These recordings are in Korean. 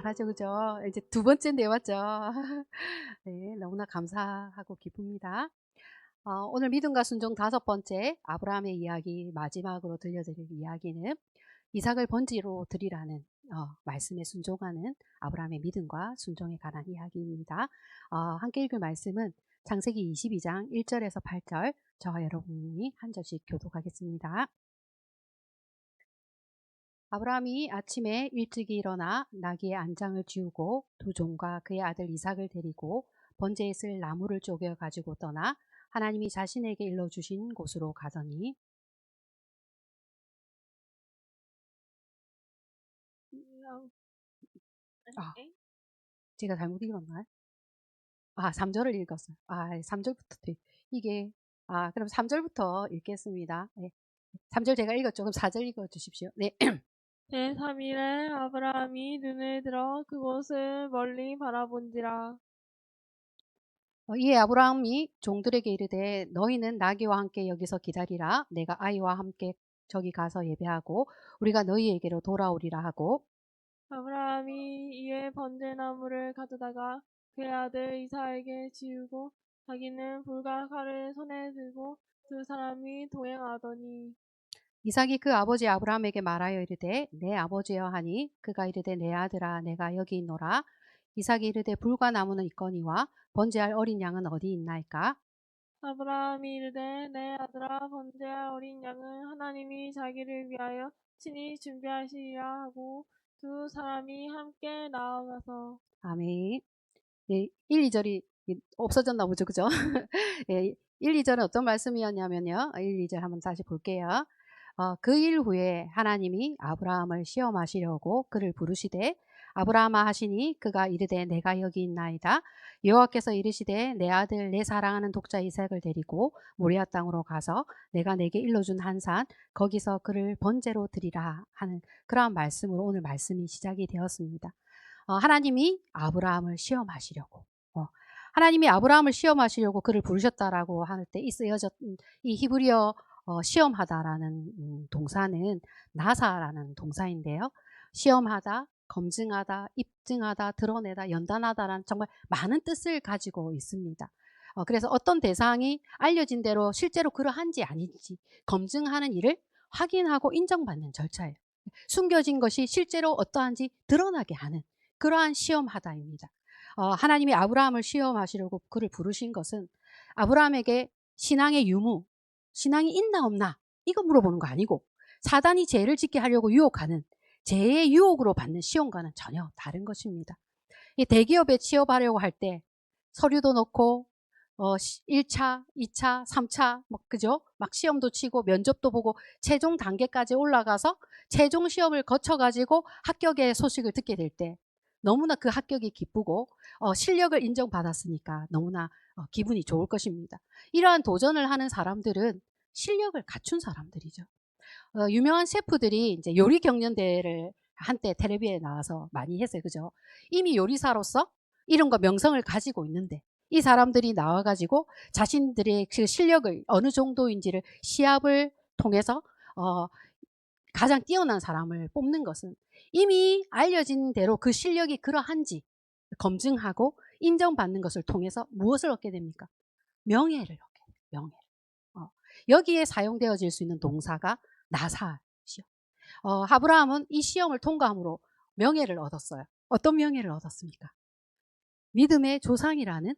잘하죠. 그죠? 이제 두 번째인데 맞죠? 네. 너무나 감사하고 기쁩니다. 오늘 믿음과 순종 다섯 번째 아브라함의 이야기 마지막으로 들려드릴 이야기는 이삭을 번지로 드리라는 말씀에 순종하는 아브라함의 믿음과 순종에 관한 이야기입니다. 함께 읽을 말씀은 창세기 22장 1절에서 8절 저와 여러분이 한 절씩 교독하겠습니다. 아브라함이 아침에 일찍이 일어나 나귀의 안장을 지우고 두 종과 그의 아들 이삭을 데리고 번제에 쓸 나무를 쪼개 가지고 떠나 하나님이 자신에게 일러주신 곳으로 가더니 아, 제가 잘못 읽었나요? 3절을 읽었어요. 3절부터 이게 그럼 3절부터 읽겠습니다. 네. 3절 제가 읽었죠. 그럼 4절 읽어 주십시오. 네. 제3일에 아브라함이 눈을 들어 그곳을 멀리 바라본지라. 이에 아브라함이 종들에게 이르되 너희는 나귀와 함께 여기서 기다리라. 내가 아이와 함께 저기 가서 예배하고 우리가 너희에게로 돌아오리라 하고 아브라함이 이에 번제나무를 가져다가 그의 아들 이삭에게 지우고 자기는 불과 칼을 손에 들고 두 사람이 동행하더니 이삭이 그 아버지 아브라함에게 말하여 이르되 내 아버지여 하니 그가 이르되 내 아들아 내가 여기 있노라. 이삭이 이르되 불과 나무는 있거니와 번제할 어린 양은 어디 있나이까? 아브라함이 이르되 내 아들아 번제할 어린 양은 하나님이 자기를 위하여 친히 준비하시리라 하고 두 사람이 함께 나아가서 아멘. 예, 1, 2절이 없어졌나 보죠. 그죠? 예, 1, 2절은 어떤 말씀이었냐면요. 1, 2절 한번 다시 볼게요. 그 일 후에 하나님이 아브라함을 시험하시려고 그를 부르시되 아브라함아 하시니 그가 이르되 내가 여기 있나이다. 여호와께서 이르시되 내 아들 내 사랑하는 독자 이삭을 데리고 모리아 땅으로 가서 내가 내게 일러준 한 산 거기서 그를 번제로 드리라 하는 그러한 말씀으로 오늘 말씀이 시작이 되었습니다. 하나님이 아브라함을 시험하시려고 하나님이 아브라함을 시험하시려고 그를 부르셨다라고 할 때 이 쓰여졌 이 히브리어 시험하다라는 동사는 나사라는 동사인데요. 시험하다, 검증하다, 입증하다, 드러내다, 연단하다라는 정말 많은 뜻을 가지고 있습니다. 그래서 어떤 대상이 알려진 대로 실제로 그러한지 아닌지 검증하는 일을 확인하고 인정받는 절차예요. 숨겨진 것이 실제로 어떠한지 드러나게 하는 그러한 시험하다입니다. 하나님이 아브라함을 시험하시려고 그를 부르신 것은 아브라함에게 신앙의 유무, 신앙이 있나 없나 이거 물어보는 거 아니고 사단이 죄를 짓게 하려고 유혹하는 죄의 유혹으로 받는 시험과는 전혀 다른 것입니다. 이 대기업에 취업하려고 할 때 서류도 넣고 1차, 2차, 3차 그죠? 막 시험도 치고 면접도 보고 최종 단계까지 올라가서 최종 시험을 거쳐 가지고 합격의 소식을 듣게 될 때 너무나 그 합격이 기쁘고 실력을 인정받았으니까 너무나 기분이 좋을 것입니다. 이러한 도전을 하는 사람들은 실력을 갖춘 사람들이죠. 유명한 셰프들이 이제 요리 경연대회를 한때 텔레비에 나와서 많이 했어요. 그죠? 이미 요리사로서 이름과 명성을 가지고 있는데 이 사람들이 나와가지고 자신들의 그 실력을 어느 정도인지를 시합을 통해서 가장 뛰어난 사람을 뽑는 것은 이미 알려진 대로 그 실력이 그러한지 검증하고 인정받는 것을 통해서 무엇을 얻게 됩니까? 명예를 얻게 돼요. 명예를. 여기에 사용되어질 수 있는 동사가 나사시요. 아브라함은 이 시험을 통과함으로 명예를 얻었어요. 어떤 명예를 얻었습니까? 믿음의 조상이라는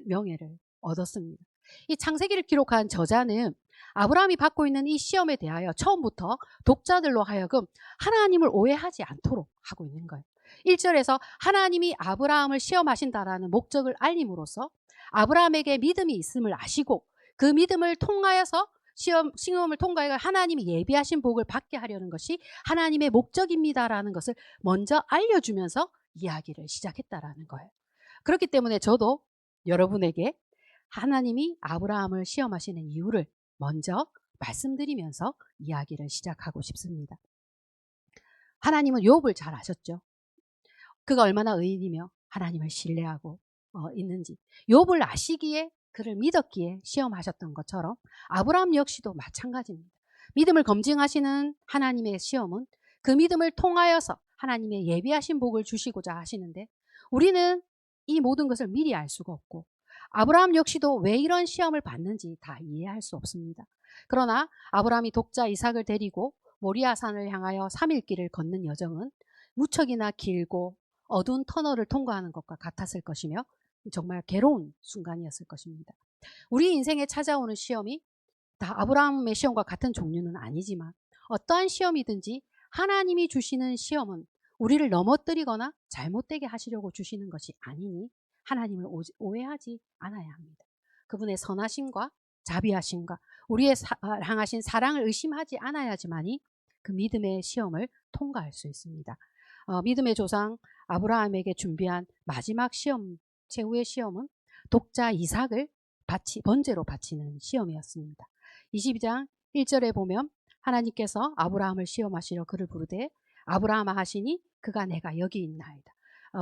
명예를 얻었습니다. 이 창세기를 기록한 저자는 아브라함이 받고 있는 이 시험에 대하여 처음부터 독자들로 하여금 하나님을 오해하지 않도록 하고 있는 거예요. 1절에서 하나님이 아브라함을 시험하신다라는 목적을 알림으로써 아브라함에게 믿음이 있음을 아시고 그 믿음을 통하여서 시험을 통과해 하나님이 예비하신 복을 받게 하려는 것이 하나님의 목적입니다라는 것을 먼저 알려주면서 이야기를 시작했다라는 거예요. 그렇기 때문에 저도 여러분에게 하나님이 아브라함을 시험하시는 이유를 먼저 말씀드리면서 이야기를 시작하고 싶습니다. 하나님은 욥을 잘 아셨죠? 그가 얼마나 의인이며 하나님을 신뢰하고 있는지 욥을 아시기에 그를 믿었기에 시험하셨던 것처럼 아브라함 역시도 마찬가지입니다. 믿음을 검증하시는 하나님의 시험은 그 믿음을 통하여서 하나님의 예비하신 복을 주시고자 하시는데 우리는 이 모든 것을 미리 알 수가 없고 아브라함 역시도 왜 이런 시험을 받는지 다 이해할 수 없습니다. 그러나 아브라함이 독자 이삭을 데리고 모리아산을 향하여 3일 길을 걷는 여정은 무척이나 길고 어두운 터널을 통과하는 것과 같았을 것이며 정말 괴로운 순간이었을 것입니다. 우리 인생에 찾아오는 시험이 다 아브라함의 시험과 같은 종류는 아니지만 어떠한 시험이든지 하나님이 주시는 시험은 우리를 넘어뜨리거나 잘못되게 하시려고 주시는 것이 아니니 하나님을 오해하지 않아야 합니다. 그분의 선하심과 자비하심과 우리의 향하신 사랑을 의심하지 않아야지만이 그 믿음의 시험을 통과할 수 있습니다. 믿음의 조상 아브라함에게 준비한 마지막 시험, 최후의 시험은 독자 이삭을 번제로 바치는 시험이었습니다. 22장 1절에 보면 하나님께서 아브라함을 시험하시려 그를 부르되 아브라함아 하시니 그가 내가 여기 있나이다.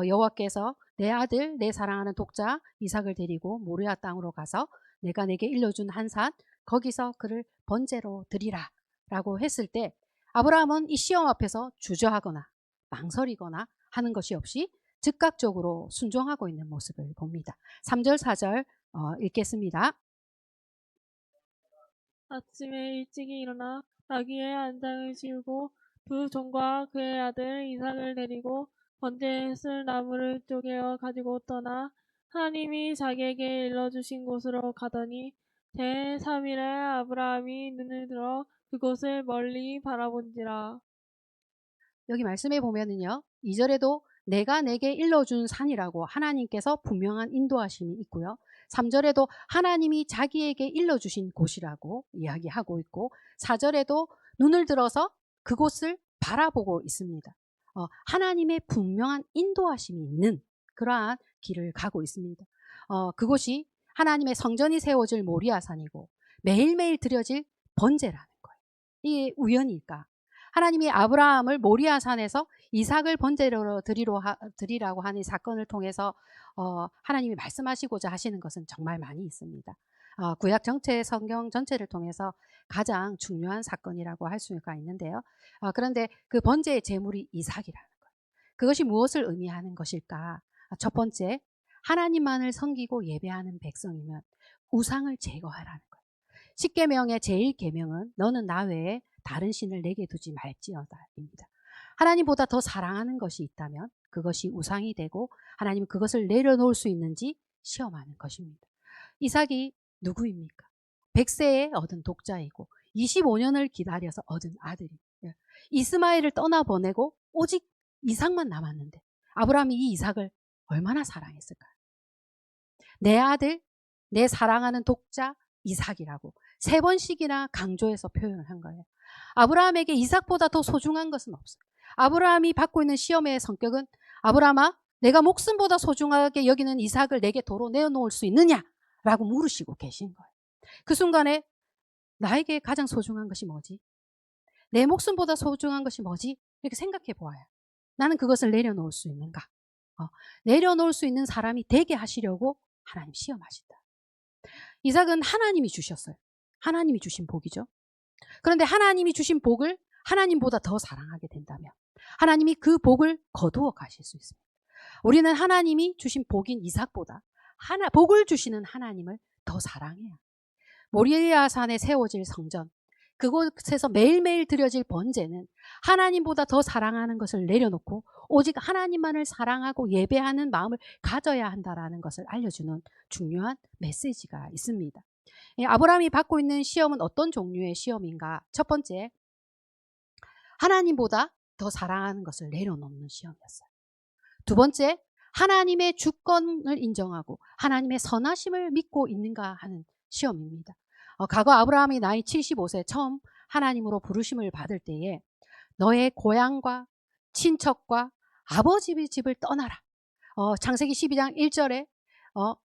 여호와께서 내 아들 내 사랑하는 독자 이삭을 데리고 모리아 땅으로 가서 내가 내게 일러준 한 산 거기서 그를 번제로 드리라 라고 했을 때 아브라함은 이 시험 앞에서 주저하거나 망설이거나 하는 것이 없이 즉각적으로 순종하고 있는 모습을 봅니다. 3절 4절 읽겠습니다. 아침에 일찍이 일어나 나귀의 안장을 지우고 두 종과 그의 아들 이삭을 데리고 번제에 쓸 나무를 쪼개어 가지고 떠나 하나님이 자기에게 일러주신 곳으로 가더니 제3일에 아브라함이 눈을 들어 그곳을 멀리 바라본지라. 여기 말씀해 보면은요. 2절에도 내가 내게 일러준 산이라고 하나님께서 분명한 인도하심이 있고요. 3절에도 하나님이 자기에게 일러주신 곳이라고 이야기하고 있고 4절에도 눈을 들어서 그곳을 바라보고 있습니다. 하나님의 분명한 인도하심이 있는 그러한 길을 가고 있습니다. 그곳이 하나님의 성전이 세워질 모리아산이고 매일매일 드려질 번제라는 거예요. 이게 우연일까? 하나님이 아브라함을 모리아산에서 이삭을 번제로 드리라고 하는 사건을 통해서 하나님이 말씀하시고자 하시는 것은 정말 많이 있습니다. 구약 전체 성경 전체를 통해서 가장 중요한 사건이라고 할 수가 있는데요. 그런데 그 번제의 제물이 이삭이라는 거예요. 그것이 무엇을 의미하는 것일까? 첫 번째, 하나님만을 섬기고 예배하는 백성이면 우상을 제거하라는 거예요. 십계명의 제1계명은 너는 나 외에 다른 신을 내게 두지 말지어다입니다. 하나님보다 더 사랑하는 것이 있다면 그것이 우상이 되고 하나님은 그것을 내려놓을 수 있는지 시험하는 것입니다. 이삭이 누구입니까? 100세에 얻은 독자이고 25년을 기다려서 얻은 아들이 이스마엘을 떠나보내고 오직 이삭만 남았는데 아브라함이 이 이삭을 얼마나 사랑했을까요? 내 아들, 내 사랑하는 독자 이삭이라고 3번씩이나 강조해서 표현을 한 거예요. 아브라함에게 이삭보다 더 소중한 것은 없어요. 아브라함이 받고 있는 시험의 성격은 아브라함아 내가 목숨보다 소중하게 여기는 이삭을 내게 도로 내어놓을 수 있느냐? 라고 물으시고 계신 거예요. 그 순간에 나에게 가장 소중한 것이 뭐지? 내 목숨보다 소중한 것이 뭐지? 이렇게 생각해 보아요. 나는 그것을 내려놓을 수 있는가? 내려놓을 수 있는 사람이 되게 하시려고 하나님 시험하신다. 이삭은 하나님이 주셨어요. 하나님이 주신 복이죠. 그런데 하나님이 주신 복을 하나님보다 더 사랑하게 된다면 하나님이 그 복을 거두어 가실 수 있습니다. 우리는 하나님이 주신 복인 이삭보다 복을 주시는 하나님을 더 사랑해야. 모리아산에 세워질 성전, 그곳에서 매일매일 드려질 번제는 하나님보다 더 사랑하는 것을 내려놓고 오직 하나님만을 사랑하고 예배하는 마음을 가져야 한다는 것을 알려주는 중요한 메시지가 있습니다. 아브라함이 받고 있는 시험은 어떤 종류의 시험인가? 첫 번째, 하나님보다 더 사랑하는 것을 내려놓는 시험이었어요. 두 번째, 하나님의 주권을 인정하고 하나님의 선하심을 믿고 있는가 하는 시험입니다. 과거 아브라함이 나이 75세 처음 하나님으로 부르심을 받을 때에 너의 고향과 친척과 아버지의 집을 떠나라. 창세기 12장 1절에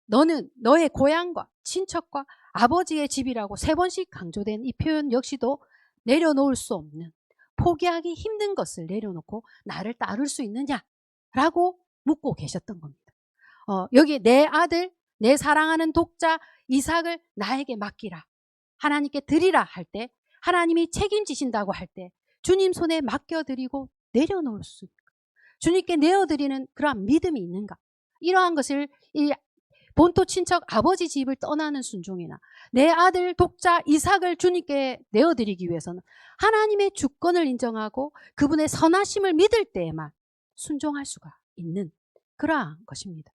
너는 너의 고향과 친척과 아버지의 집이라고 3번씩 강조된 이 표현 역시도 내려놓을 수 없는 포기하기 힘든 것을 내려놓고 나를 따를 수 있느냐라고 묻고 계셨던 겁니다. 여기 내 아들, 내 사랑하는 독자 이삭을 나에게 맡기라. 하나님께 드리라 할 때 하나님이 책임지신다고 할 때 주님 손에 맡겨드리고 내려놓을 수 있는 거예요. 주님께 내어드리는 그러한 믿음이 있는가? 이러한 것을 이 본토 친척 아버지 집을 떠나는 순종이나 내 아들 독자 이삭을 주님께 내어드리기 위해서는 하나님의 주권을 인정하고 그분의 선하심을 믿을 때에만 순종할 수가 있는 그러한 것입니다.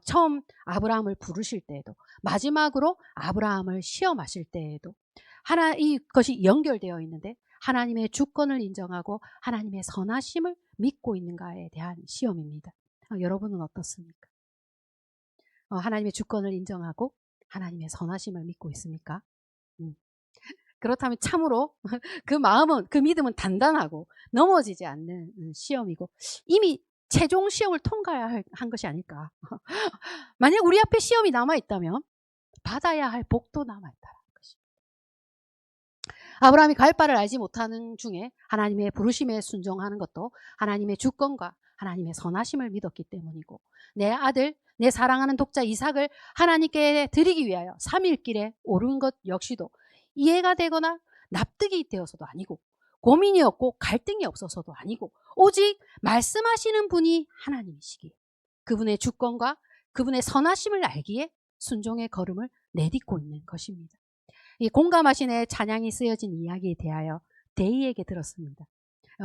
처음 아브라함을 부르실 때에도 마지막으로 아브라함을 시험하실 때에도 이것이 연결되어 있는데 하나님의 주권을 인정하고 하나님의 선하심을 믿고 있는가에 대한 시험입니다. 여러분은 어떻습니까? 하나님의 주권을 인정하고 하나님의 선하심을 믿고 있습니까? 그렇다면 참으로 그 마음은, 그 믿음은 단단하고 넘어지지 않는 시험이고 이미 최종 시험을 통과한 것이 아닐까. 만약 우리 앞에 시험이 남아있다면 받아야 할 복도 남아있다는 것입니다. 아브라함이 갈 바를 알지 못하는 중에 하나님의 부르심에 순종하는 것도 하나님의 주권과 하나님의 선하심을 믿었기 때문이고 내 아들, 내 사랑하는 독자 이삭을 하나님께 드리기 위하여 3일 길에 오른 것 역시도 이해가 되거나 납득이 되어서도 아니고 고민이 없고 갈등이 없어서도 아니고 오직 말씀하시는 분이 하나님이시기에 그분의 주권과 그분의 선하심을 알기에 순종의 걸음을 내딛고 있는 것입니다. 이 공감하신의 찬양이 쓰여진 이야기에 대하여 데이에게 들었습니다.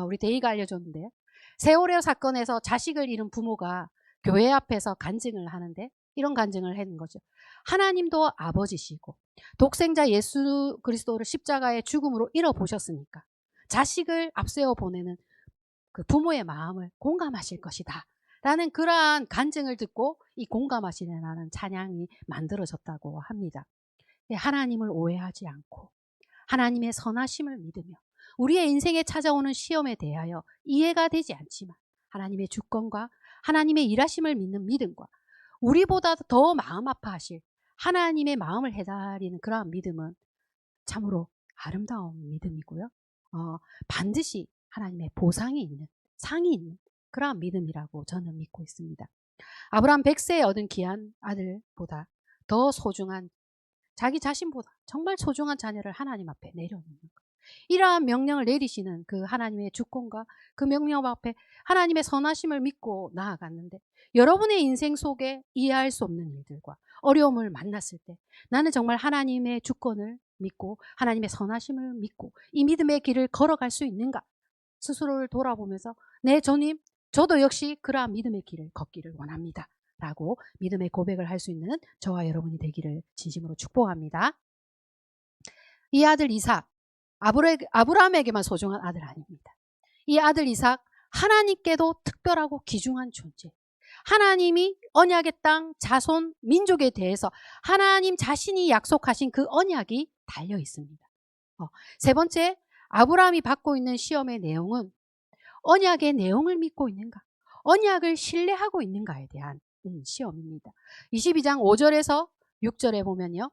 우리 데이가 알려줬는데요. 세월호 사건에서 자식을 잃은 부모가 교회 앞에서 간증을 하는데 이런 간증을 하는 거죠. 하나님도 아버지시고 독생자 예수 그리스도를 십자가의 죽음으로 잃어보셨으니까 자식을 앞세워 보내는 그 부모의 마음을 공감하실 것이다. 라는 그러한 간증을 듣고 이 공감하시네라는 찬양이 만들어졌다고 합니다. 하나님을 오해하지 않고 하나님의 선하심을 믿으며 우리의 인생에 찾아오는 시험에 대하여 이해가 되지 않지만 하나님의 주권과 하나님의 일하심을 믿는 믿음과 우리보다 더 마음 아파하실 하나님의 마음을 해달리는 그러한 믿음은 참으로 아름다운 믿음이고요. 반드시 하나님의 보상이 있는, 상이 있는 그러한 믿음이라고 저는 믿고 있습니다. 아브라함 100세에 얻은 귀한 아들보다 더 소중한 자기 자신보다 정말 소중한 자녀를 하나님 앞에 내려놓는 것. 이러한 명령을 내리시는 그 하나님의 주권과 그 명령 앞에 하나님의 선하심을 믿고 나아갔는데 여러분의 인생 속에 이해할 수 없는 일들과 어려움을 만났을 때 나는 정말 하나님의 주권을 믿고 하나님의 선하심을 믿고 이 믿음의 길을 걸어갈 수 있는가? 스스로를 돌아보면서 네, 주님, 저도 역시 그러한 믿음의 길을 걷기를 원합니다. 라고 믿음의 고백을 할 수 있는 저와 여러분이 되기를 진심으로 축복합니다. 이 아들 이삭, 아브라함에게만 소중한 아들 아닙니다. 이 아들 이삭, 하나님께도 특별하고 귀중한 존재. 하나님이 언약의 땅, 자손, 민족에 대해서 하나님 자신이 약속하신 그 언약이 달려 있습니다. 세 번째, 아브라함이 받고 있는 시험의 내용은 언약의 내용을 믿고 있는가? 언약을 신뢰하고 있는가에 대한 시험입니다. 22장 5절에서 6절에 보면요.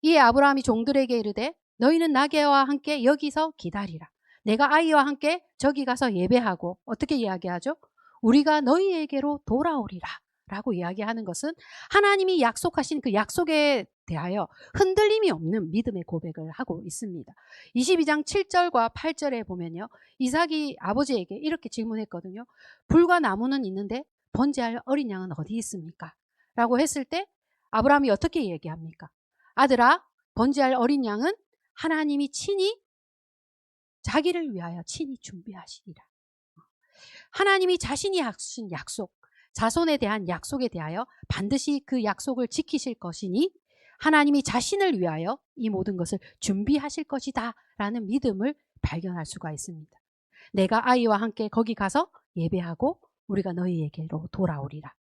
이 아브라함이 종들에게 이르되 너희는 나귀와 함께 여기서 기다리라. 내가 아이와 함께 저기 가서 예배하고 어떻게 이야기하죠? 우리가 너희에게로 돌아오리라. 라고 이야기하는 것은 하나님이 약속하신 그 약속에 대하여 흔들림이 없는 믿음의 고백을 하고 있습니다. 22장 7절과 8절에 보면요. 이삭이 아버지에게 이렇게 질문했거든요. 불과 나무는 있는데 번제할 어린 양은 어디 있습니까? 라고 했을 때 아브라함이 어떻게 얘기합니까? 아들아, 번제할 어린 양은 하나님이 친히 자기를 위하여 친히 준비하시리라. 하나님이 자신이 하신 약속, 자손에 대한 약속에 대하여 반드시 그 약속을 지키실 것이니 하나님이 자신을 위하여 이 모든 것을 준비하실 것이다 라는 믿음을 발견할 수가 있습니다. 내가 아이와 함께 거기 가서 예배하고 우리가 너희에게로 돌아오리라.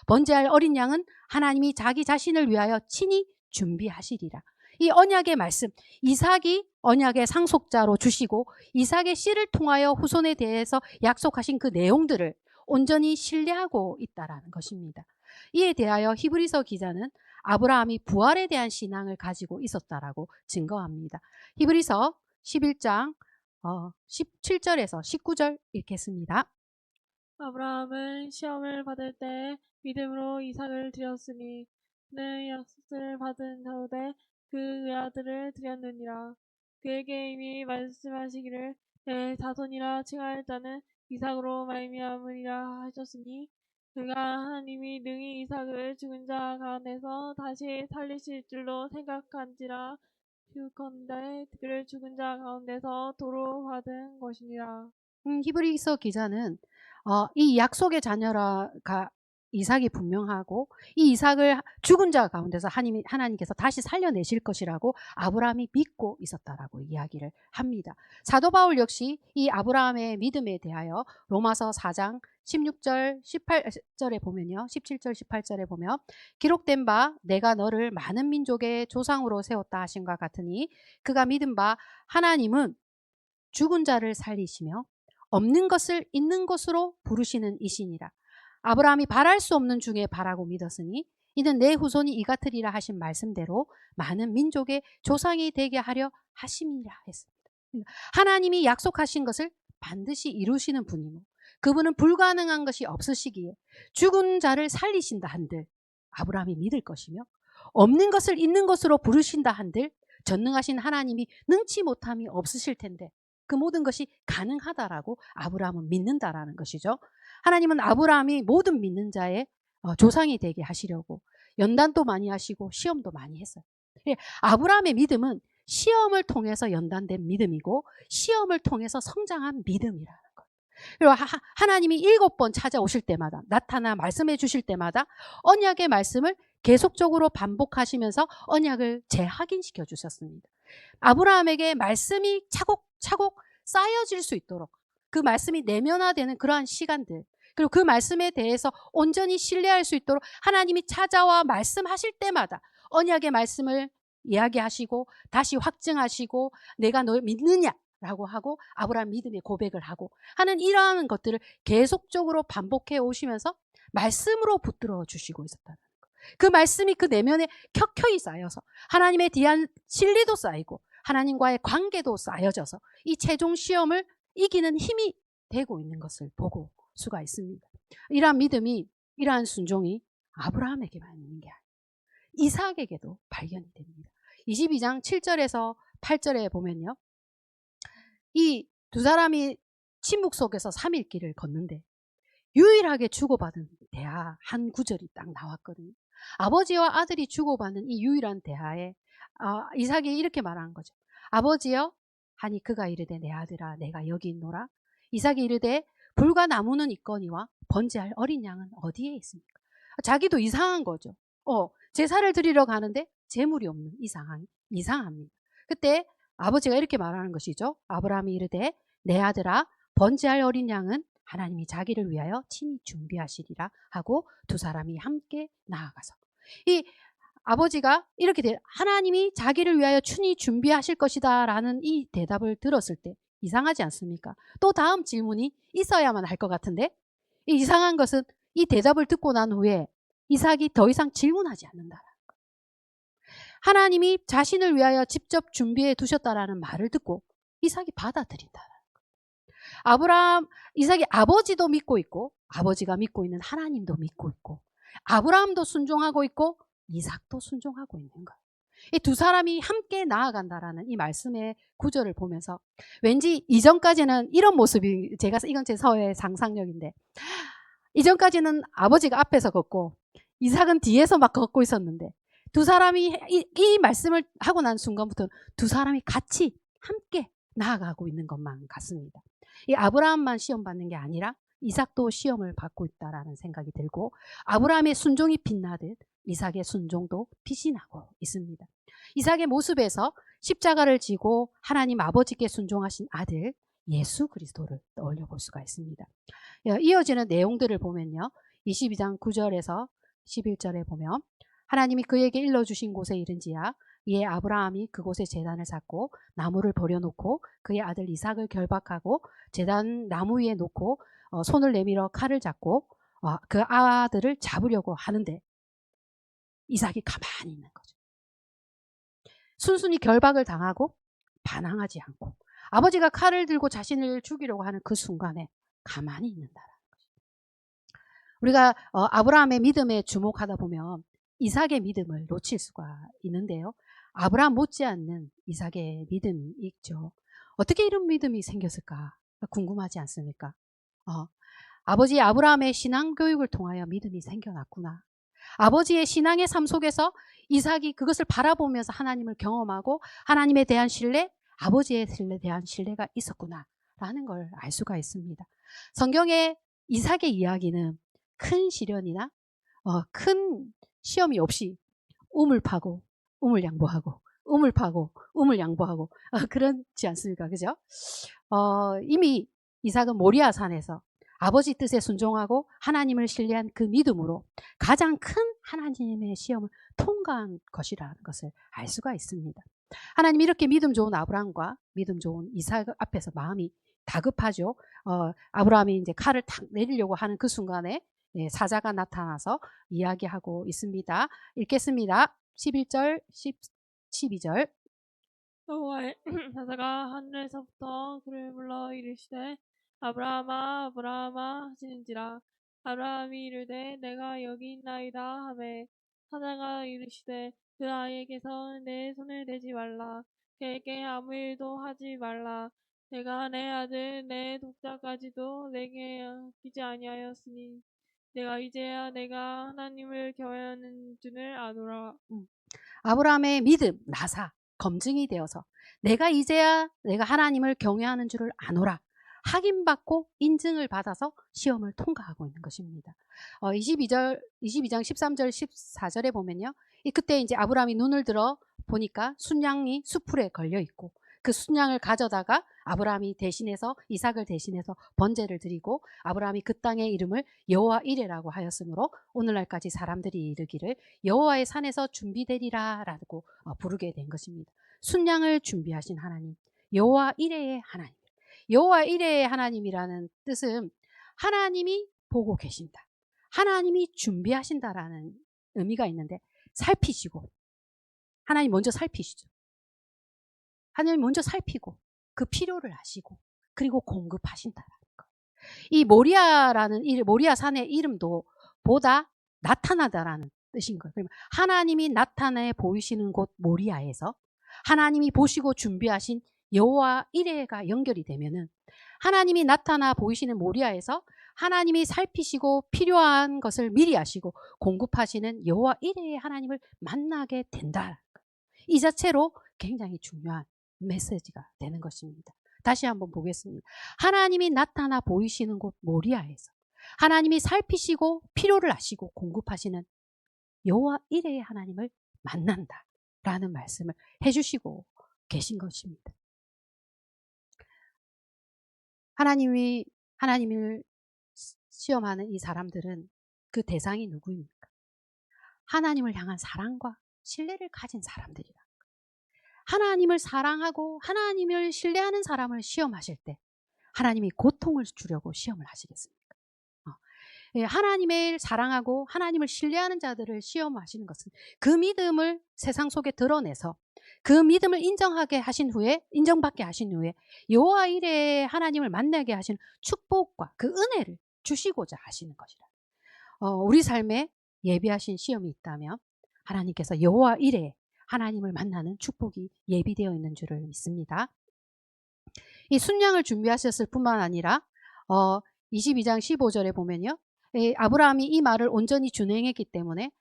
번제할 어린 양은 하나님이 자기 자신을 위하여 친히 준비하시리라. 이 언약의 말씀, 이삭이 언약의 상속자로 주시고 이삭의 씨를 통하여 후손에 대해서 약속하신 그 내용들을 온전히 신뢰하고 있다라는 것입니다. 이에 대하여 히브리서 기자는 아브라함이 부활에 대한 신앙을 가지고 있었다라고 증거합니다. 히브리서 11장 17절에서 19절 읽겠습니다. 아브라함은 시험을 받을 때 믿음으로 이삭을 드렸으니 그는 약속을 받은 자로되 그 외아들을 드렸느니라. 그에게 이미 말씀하시기를 내 자손이라 칭할 자는 이삭으로 말미암으리라 하셨으니 그가 하나님이 능히 이삭을 죽은 자 가운데서 다시 살리실 줄로 생각한지라. 주컨대 그를 죽은 자 가운데서 도로 받은 것이니라. 히브리서 기자는 이 약속의 자녀라가 이삭이 분명하고 이 이삭을 죽은 자 가운데서 하나님께서 다시 살려내실 것이라고 아브라함이 믿고 있었다라고 이야기를 합니다. 사도 바울 역시 이 아브라함의 믿음에 대하여 로마서 4장 16절 18절에 보면요. 17절 18절에 보면 기록된 바 내가 너를 많은 민족의 조상으로 세웠다 하신과 같으니 그가 믿은 바 하나님은 죽은 자를 살리시며 없는 것을 있는 것으로 부르시는 이시니라. 아브라함이 바랄 수 없는 중에 바라고 믿었으니 이는 내 후손이 이 같으리라 하신 말씀대로 많은 민족의 조상이 되게 하려 하심이라 했습니다. 하나님이 약속하신 것을 반드시 이루시는 분이고 그분은 불가능한 것이 없으시기에 죽은 자를 살리신다 한들 아브라함이 믿을 것이며 없는 것을 있는 것으로 부르신다 한들 전능하신 하나님이 능치 못함이 없으실 텐데 그 모든 것이 가능하다라고 아브라함은 믿는다라는 것이죠. 하나님은 아브라함이 모든 믿는 자의 조상이 되게 하시려고 연단도 많이 하시고 시험도 많이 했어요. 아브라함의 믿음은 시험을 통해서 연단된 믿음이고 시험을 통해서 성장한 믿음이라는 것. 그리고 하나님이 7번 찾아오실 때마다 나타나 말씀해 주실 때마다 언약의 말씀을 계속적으로 반복하시면서 언약을 재확인시켜 주셨습니다. 아브라함에게 말씀이 차곡차곡 쌓여질 수 있도록 그 말씀이 내면화되는 그러한 시간들 그리고 그 말씀에 대해서 온전히 신뢰할 수 있도록 하나님이 찾아와 말씀하실 때마다 언약의 말씀을 이야기하시고 다시 확증하시고 내가 널 믿느냐라고 하고 아브라함 믿음의 고백을 하고 하는 이러한 것들을 계속적으로 반복해 오시면서 말씀으로 붙들어 주시고 있었다는 것. 그 말씀이 그 내면에 켜켜이 쌓여서 하나님에 대한 신뢰도 쌓이고 하나님과의 관계도 쌓여져서 이 최종 시험을 이기는 힘이 되고 있는 것을 보고 수가 있습니다. 이러한 믿음이 이러한 순종이 아브라함에게만 있는 게 아니에요. 이삭에게도 발견이 됩니다. 22장 7절에서 8절에 보면요. 이 두 사람이 침묵 속에서 3일 길을 걷는데 유일하게 주고받은 대화 한 구절이 딱 나왔거든요. 아버지와 아들이 주고받는 이 유일한 대화에 이삭이 이렇게 말하는 거죠. 아버지여 하니 그가 이르되 내 아들아 내가 여기 있노라. 이삭이 이르되 불과 나무는 있거니와 번제할 어린 양은 어디에 있습니까? 자기도 이상한 거죠. 제사를 드리러 가는데 제물이 없는 이상합니다. 그때 아버지가 이렇게 말하는 것이죠. 아브라함이 이르되 내 아들아 번제할 어린 양은 하나님이 자기를 위하여 친히 준비하시리라 하고 두 사람이 함께 나아가서 이 아버지가 이렇게 하나님이 자기를 위하여 친히 준비하실 것이다 라는 이 대답을 들었을 때 이상하지 않습니까? 또 다음 질문이 있어야만 할 것 같은데 이 이상한 것은 이 대답을 듣고 난 후에 이삭이 더 이상 질문하지 않는다라는 것. 하나님이 자신을 위하여 직접 준비해 두셨다라는 말을 듣고 이삭이 받아들인다. 이삭이 아버지도 믿고 있고 아버지가 믿고 있는 하나님도 믿고 있고 아브라함도 순종하고 있고 이삭도 순종하고 있는 거예요. 이 두 사람이 함께 나아간다라는 이 말씀의 구절을 보면서 왠지 이전까지는 이런 모습이 이건 제 서의 상상력인데 이전까지는 아버지가 앞에서 걷고 이삭은 뒤에서 막 걷고 있었는데 두 사람이 이 말씀을 하고 난 순간부터 두 사람이 같이 함께 나아가고 있는 것만 같습니다. 이 아브라함만 시험 받는 게 아니라 이삭도 시험을 받고 있다라는 생각이 들고 아브라함의 순종이 빛나듯 이삭의 순종도 빛이 나고 있습니다. 이삭의 모습에서 십자가를 지고 하나님 아버지께 순종하신 아들 예수 그리스도를 떠올려 볼 수가 있습니다. 이어지는 내용들을 보면요. 22장 9절에서 11절에 보면 하나님이 그에게 일러주신 곳에 이른지야 이에 아브라함이 그곳에 제단을 쌓고 나무를 버려놓고 그의 아들 이삭을 결박하고 제단 나무 위에 놓고 손을 내밀어 칼을 잡고 그 아들을 잡으려고 하는데 이삭이 가만히 있는 거죠. 순순히 결박을 당하고 반항하지 않고 아버지가 칼을 들고 자신을 죽이려고 하는 그 순간에 가만히 있는다라는 거죠. 우리가 아브라함의 믿음에 주목하다 보면 이삭의 믿음을 놓칠 수가 있는데요. 아브라함 못지않는 이삭의 믿음이 있죠. 어떻게 이런 믿음이 생겼을까 궁금하지 않습니까? 아버지 아브라함의 신앙 교육을 통하여 믿음이 생겨났구나. 아버지의 신앙의 삶 속에서 이삭이 그것을 바라보면서 하나님을 경험하고 하나님에 대한 신뢰, 아버지에 대한 신뢰가 있었구나 라는 걸 알 수가 있습니다. 성경의 이삭의 이야기는 큰 시련이나 큰 시험이 없이 우물 파고 우물 양보하고 우물 파고 우물 양보하고 그렇지 않습니까? 그죠? 이미 이삭은 모리아 산에서 아버지 뜻에 순종하고 하나님을 신뢰한 그 믿음으로 가장 큰 하나님의 시험을 통과한 것이라는 것을 알 수가 있습니다. 하나님 이렇게 믿음 좋은 아브라함과 믿음 좋은 이삭 앞에서 마음이 다급하죠. 아브라함이 이제 칼을 탁 내리려고 하는 그 순간에 사자가 나타나서 이야기하고 있습니다. 읽겠습니다. 11절, 12절. 여호와의 사자가 하늘에서부터 그를 불러 이르시되 아브라함아 아브라함아 하시는지라. 아브라함이 이르되 내가 여기 있나이다 하매 사자가 이르시되 그 아이에게서 내 손을 대지 말라. 그에게 아무 일도 하지 말라. 내가 내 아들 내 독자까지도 내게 아끼지 아니하였으니 내가 이제야 내가 하나님을 경외하는 줄을 아노라. 아브라함의 믿음, 나사, 검증이 되어서 내가 이제야 내가 하나님을 경외하는 줄을 아노라. 확인받고 인증을 받아서 시험을 통과하고 있는 것입니다. 22장 13절, 14절에 보면요. 그때 이제 아브라함이 눈을 들어 보니까 순양이 수풀에 걸려 있고 그 순양을 가져다가 아브라함이 대신해서 이삭을 대신해서 번제를 드리고 아브라함이 그 땅의 이름을 여호와 이레라고 하였으므로 오늘날까지 사람들이 이르기를 여호와의 산에서 준비되리라라고 부르게 된 것입니다. 순양을 준비하신 하나님, 여호와 이레의 하나님. 여호와 이레의 하나님이라는 뜻은 하나님이 보고 계신다. 하나님이 준비하신다라는 의미가 있는데 살피시고 하나님 먼저 살피시죠. 하나님 먼저 살피고 그 필요를 아시고 그리고 공급하신다라는 거. 이 모리아 산의 이름도 보다 나타나다라는 뜻인 거예요. 그러면 하나님이 나타내 보이시는 곳 모리아에서 하나님이 보시고 준비하신 여호와 이레가 연결이 되면은 하나님이 나타나 보이시는 모리아에서 하나님이 살피시고 필요한 것을 미리 아시고 공급하시는 여호와 이레의 하나님을 만나게 된다. 이 자체로 굉장히 중요한 메시지가 되는 것입니다. 다시 한번 보겠습니다. 하나님이 나타나 보이시는 곳 모리아에서 하나님이 살피시고 필요를 아시고 공급하시는 여호와 이레의 하나님을 만난다라는 말씀을 해주시고 계신 것입니다. 하나님을 시험하는 이 사람들은 그 대상이 누구입니까? 하나님을 향한 사랑과 신뢰를 가진 사람들이라. 하나님을 사랑하고 하나님을 신뢰하는 사람을 시험하실 때 하나님이 고통을 주려고 시험을 하시겠습니까? 하나님을 사랑하고 하나님을 신뢰하는 자들을 시험하시는 것은 그 믿음을 세상 속에 드러내서 그 믿음을 인정받게 하신 후에 여호와 이레 하나님을 만나게 하시는 축복과 그 은혜를 주시고자 하시는 것이라. 우리 삶에 예비하신 시험이 있다면 하나님께서 여호와 이레 하나님을 만나는 축복이 예비되어 있는 줄을 믿습니다. 이 순양을 준비하셨을 뿐만 아니라 22장 15절에 보면요. 아브라함이 이 말을 온전히 준행했기 때문에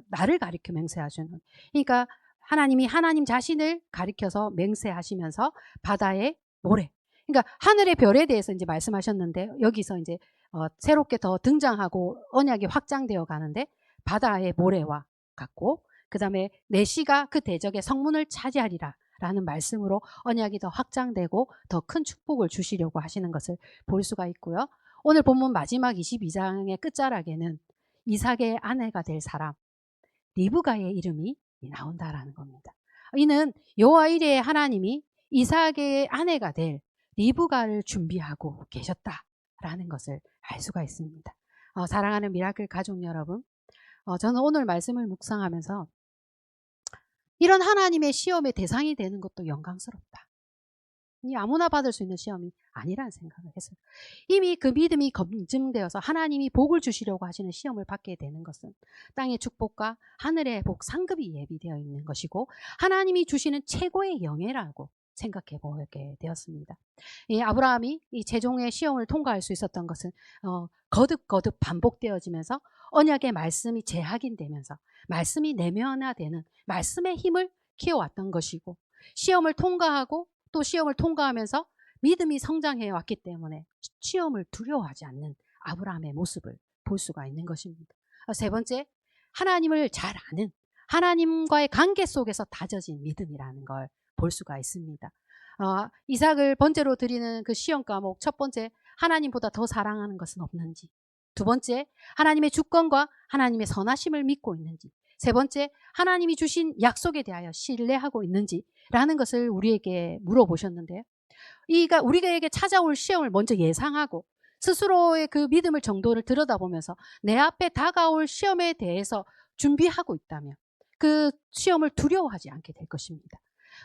나를 가리켜 맹세하시는. 그러니까 하나님이 하나님 자신을 가리켜서 맹세하시면서 바다의 모래. 그러니까 하늘의 별에 대해서 이제 말씀하셨는데 여기서 이제 새롭게 더 등장하고 언약이 확장되어 가는데 바다의 모래와 같고 그 다음에 내시가 그 대적의 성문을 차지하리라 라는 말씀으로 언약이 더 확장되고 더 큰 축복을 주시려고 하시는 것을 볼 수가 있고요. 오늘 본문 마지막 22장의 끝자락에는 이삭의 아내가 될 사람 리브가의 이름이 나온다라는 겁니다. 이는 여호와 이레의 하나님이 이삭의 아내가 될 리브가를 준비하고 계셨다라는 것을 알 수가 있습니다. 사랑하는 미라클 가족 여러분, 저는 오늘 말씀을 묵상하면서 이런 하나님의 시험의 대상이 되는 것도 영광스럽다. 아무나 받을 수 있는 시험이 아니라는 생각을 했어요. 이미 그 믿음이 검증되어서 하나님이 복을 주시려고 하시는 시험을 받게 되는 것은 땅의 축복과 하늘의 복 상급이 예비되어 있는 것이고 하나님이 주시는 최고의 영예라고 생각해 보게 되었습니다. 이 아브라함이 이 재종의 시험을 통과할 수 있었던 것은 거듭거듭 반복되어지면서 언약의 말씀이 재확인되면서 말씀이 내면화되는 말씀의 힘을 키워왔던 것이고, 시험을 통과하고 또 시험을 통과하면서 믿음이 성장해 왔기 때문에 시험을 두려워하지 않는 아브라함의 모습을 볼 수가 있는 것입니다. 세 번째, 하나님을 잘 아는 하나님과의 관계 속에서 다져진 믿음이라는 걸 볼 수가 있습니다. 이삭을 번제로 드리는 그 시험 과목, 첫 번째, 하나님보다 더 사랑하는 것은 없는지, 두 번째, 하나님의 주권과 하나님의 선하심을 믿고 있는지, 세 번째, 하나님이 주신 약속에 대하여 신뢰하고 있는지라는 것을 우리에게 물어보셨는데요. 우리에게 찾아올 시험을 먼저 예상하고 스스로의 그 믿음을 정도를 들여다보면서 내 앞에 다가올 시험에 대해서 준비하고 있다면 그 시험을 두려워하지 않게 될 것입니다.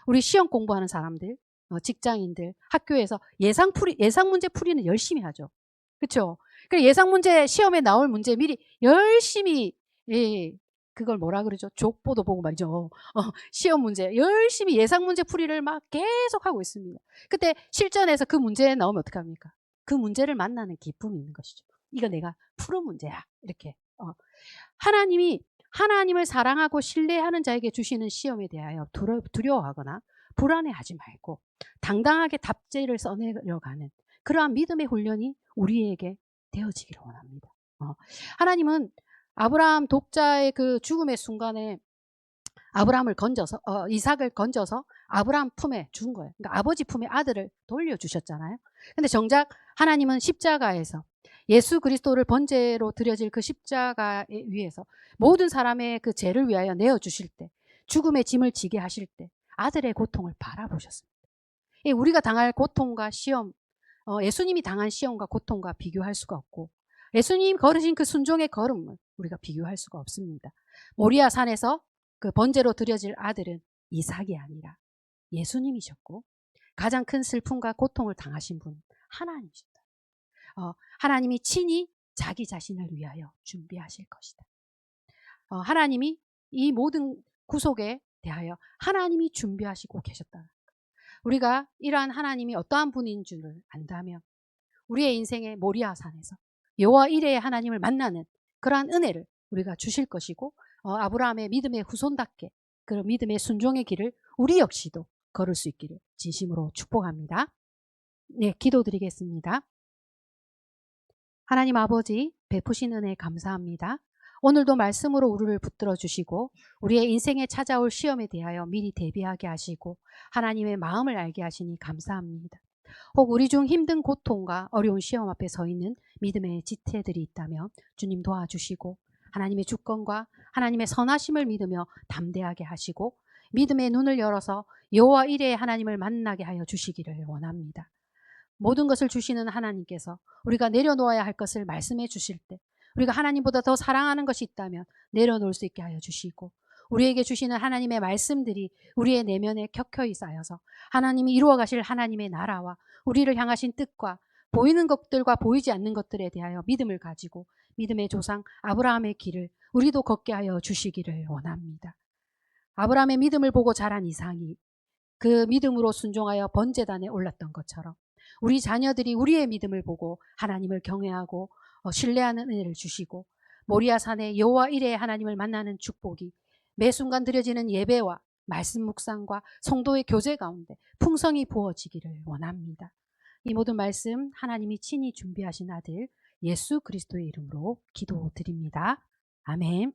우리 시험 공부하는 사람들, 직장인들, 학교에서 예상 문제 풀이는 열심히 하죠. 그렇죠? 그래서 예상 문제, 시험에 나올 문제 미리 열심히, 예, 그걸 뭐라 그러죠? 족보도 보고 말이죠. 시험 문제 열심히 예상 문제 풀이를 막 계속 하고 있습니다. 그때 실전에서 그 문제 나오면 어떡합니까? 그 문제를 만나는 기쁨이 있는 것이죠. 이거 내가 푸른 문제야. 이렇게. 하나님을 사랑하고 신뢰하는 자에게 주시는 시험에 대하여 두려워하거나 불안해하지 말고 당당하게 답제를 써내려가는 그러한 믿음의 훈련이 우리에게 되어지기를 원합니다. 하나님은 아브라함 독자의 그 죽음의 순간에 이삭을 건져서 아브라함 품에 준 거예요. 그러니까 아버지 품에 아들을 돌려주셨잖아요. 근데 정작 하나님은 십자가에서 예수 그리스도를 번제로 드려질 그 십자가 위에서 모든 사람의 그 죄를 위하여 내어주실 때, 죽음의 짐을 지게 하실 때 아들의 고통을 바라보셨습니다. 우리가 당할 고통과 시험, 예수님이 당한 시험과 고통과 비교할 수가 없고, 예수님이 걸으신 그 순종의 걸음을 우리가 비교할 수가 없습니다. 모리아 산에서 그 번제로 드려질 아들은 이삭이 아니라 예수님이셨고, 가장 큰 슬픔과 고통을 당하신 분은 하나님이셨다. 하나님이 친히 자기 자신을 위하여 준비하실 것이다. 하나님이 이 모든 구속에 대하여 하나님이 준비하시고 계셨다. 우리가 이러한 하나님이 어떠한 분인 줄을 안다면 우리의 인생의 모리아 산에서 여호와 이레의 하나님을 만나는 그러한 은혜를 우리가 주실 것이고, 아브라함의 믿음의 후손답게 그 믿음의 순종의 길을 우리 역시도 걸을 수 있기를 진심으로 축복합니다. 네, 기도드리겠습니다. 하나님 아버지, 베푸신 은혜 감사합니다. 오늘도 말씀으로 우리를 붙들어 주시고 우리의 인생에 찾아올 시험에 대하여 미리 대비하게 하시고 하나님의 마음을 알게 하시니 감사합니다. 혹 우리 중 힘든 고통과 어려운 시험 앞에 서 있는 믿음의 지체들이 있다면 주님 도와주시고 하나님의 주권과 하나님의 선하심을 믿으며 담대하게 하시고 믿음의 눈을 열어서 여호와 이레의 하나님을 만나게 하여 주시기를 원합니다. 모든 것을 주시는 하나님께서 우리가 내려놓아야 할 것을 말씀해 주실 때 우리가 하나님보다 더 사랑하는 것이 있다면 내려놓을 수 있게 하여 주시고, 우리에게 주시는 하나님의 말씀들이 우리의 내면에 켜켜이 쌓여서 하나님이 이루어 가실 하나님의 나라와 우리를 향하신 뜻과 보이는 것들과 보이지 않는 것들에 대하여 믿음을 가지고 믿음의 조상 아브라함의 길을 우리도 걷게 하여 주시기를 원합니다. 아브라함의 믿음을 보고 자란 이삭이 그 믿음으로 순종하여 번제단에 올랐던 것처럼 우리 자녀들이 우리의 믿음을 보고 하나님을 경외하고 신뢰하는 은혜를 주시고 모리아 산에 여호와 이레의 하나님을 만나는 축복이 매 순간 드려지는 예배와 말씀 묵상과 성도의 교제 가운데 풍성히 부어지기를 원합니다. 이 모든 말씀 하나님이 친히 준비하신 아들 예수 그리스도의 이름으로 기도드립니다. 아멘.